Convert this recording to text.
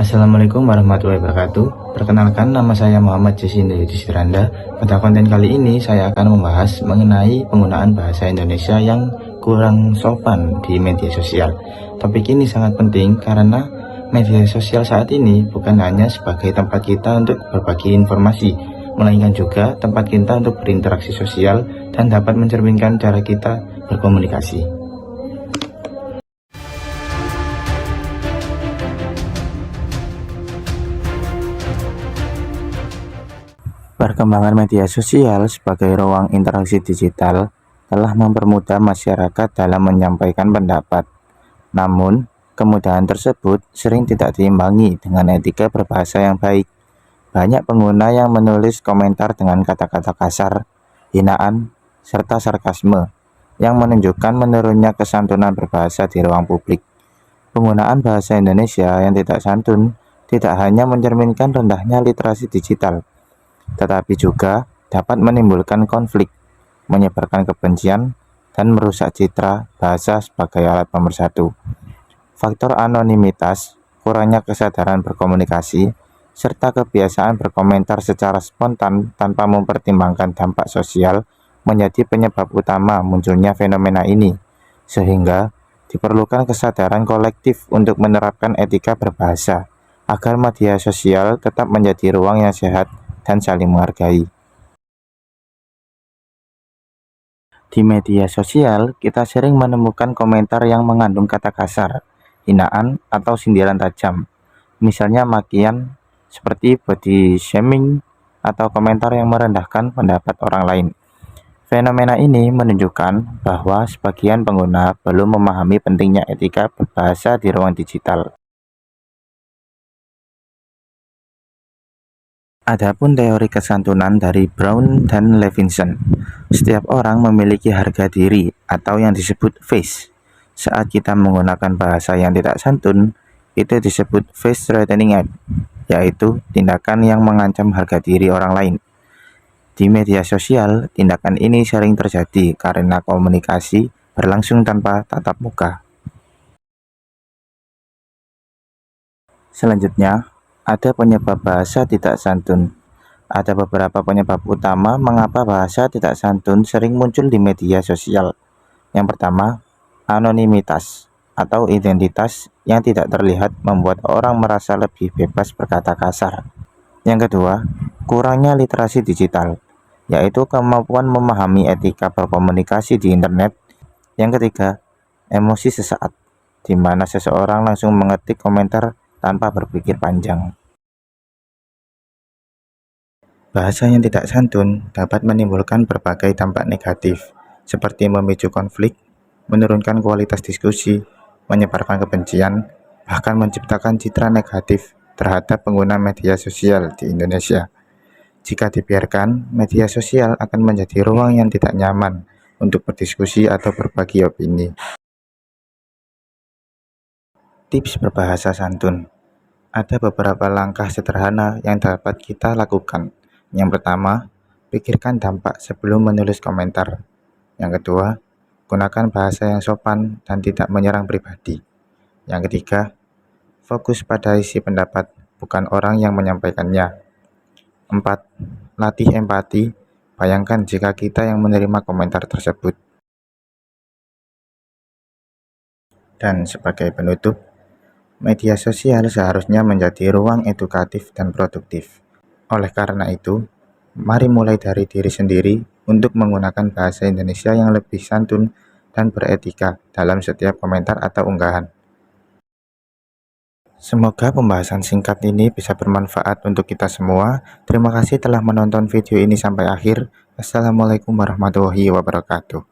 Assalamualaikum warahmatullahi wabarakatuh. Perkenalkan, nama saya Muhammad Jasinda Yudhistira. Pada konten kali ini saya akan membahas mengenai penggunaan bahasa Indonesia yang kurang sopan di media sosial. Topik ini sangat penting karena media sosial saat ini bukan hanya sebagai tempat kita untuk berbagi informasi, melainkan juga tempat kita untuk berinteraksi sosial dan dapat mencerminkan cara kita berkomunikasi. Perkembangan media sosial sebagai ruang interaksi digital telah mempermudah masyarakat dalam menyampaikan pendapat. Namun, kemudahan tersebut sering tidak diimbangi dengan etika berbahasa yang baik. Banyak pengguna yang menulis komentar dengan kata-kata kasar, hinaan, serta sarkasme, yang menunjukkan menurunnya kesantunan berbahasa di ruang publik. Penggunaan bahasa Indonesia yang tidak santun tidak hanya mencerminkan rendahnya literasi digital, tetapi juga dapat menimbulkan konflik, menyebarkan kebencian, dan merusak citra bahasa sebagai alat pemersatu. Faktor anonimitas, kurangnya kesadaran berkomunikasi, serta kebiasaan berkomentar secara spontan tanpa mempertimbangkan dampak sosial menjadi penyebab utama munculnya fenomena ini, sehingga diperlukan kesadaran kolektif untuk menerapkan etika berbahasa, agar media sosial tetap menjadi ruang yang sehat dan saling menghargai. Di media sosial, kita sering menemukan komentar yang mengandung kata kasar, hinaan, atau sindiran tajam. Misalnya makian seperti body shaming atau komentar yang merendahkan pendapat orang lain. Fenomena ini menunjukkan bahwa sebagian pengguna belum memahami pentingnya etika berbahasa di ruang digital. Adapun teori kesantunan dari Brown dan Levinson, setiap orang memiliki harga diri atau yang disebut face. Saat kita menggunakan bahasa yang tidak santun, itu disebut face threatening act, yaitu tindakan yang mengancam harga diri orang lain. Di media sosial, tindakan ini sering terjadi karena komunikasi berlangsung tanpa tatap muka. Selanjutnya, ada penyebab bahasa tidak santun. Ada beberapa penyebab utama mengapa bahasa tidak santun sering muncul di media sosial. Yang pertama, anonimitas atau identitas yang tidak terlihat membuat orang merasa lebih bebas berkata kasar. Yang kedua, kurangnya literasi digital, yaitu kemampuan memahami etika berkomunikasi di internet. Yang ketiga, emosi sesaat, di mana seseorang langsung mengetik komentar tanpa berpikir panjang. Bahasa yang tidak santun dapat menimbulkan berbagai dampak negatif, seperti memicu konflik, menurunkan kualitas diskusi, menyebarkan kebencian, bahkan menciptakan citra negatif terhadap pengguna media sosial di Indonesia. Jika dibiarkan, media sosial akan menjadi ruang yang tidak nyaman untuk berdiskusi atau berbagi opini. Tips berbahasa santun. Ada beberapa langkah sederhana yang dapat kita lakukan. Yang pertama, pikirkan dampak sebelum menulis komentar. Yang kedua, gunakan bahasa yang sopan dan tidak menyerang pribadi. Yang ketiga, fokus pada isi pendapat, bukan orang yang menyampaikannya. 4. Latih empati. Bayangkan jika kita yang menerima komentar tersebut. Dan sebagai penutup, media sosial seharusnya menjadi ruang edukatif dan produktif. Oleh karena itu, mari mulai dari diri sendiri untuk menggunakan bahasa Indonesia yang lebih santun dan beretika dalam setiap komentar atau unggahan. Semoga pembahasan singkat ini bisa bermanfaat untuk kita semua. Terima kasih telah menonton video ini sampai akhir. Assalamualaikum warahmatullahi wabarakatuh.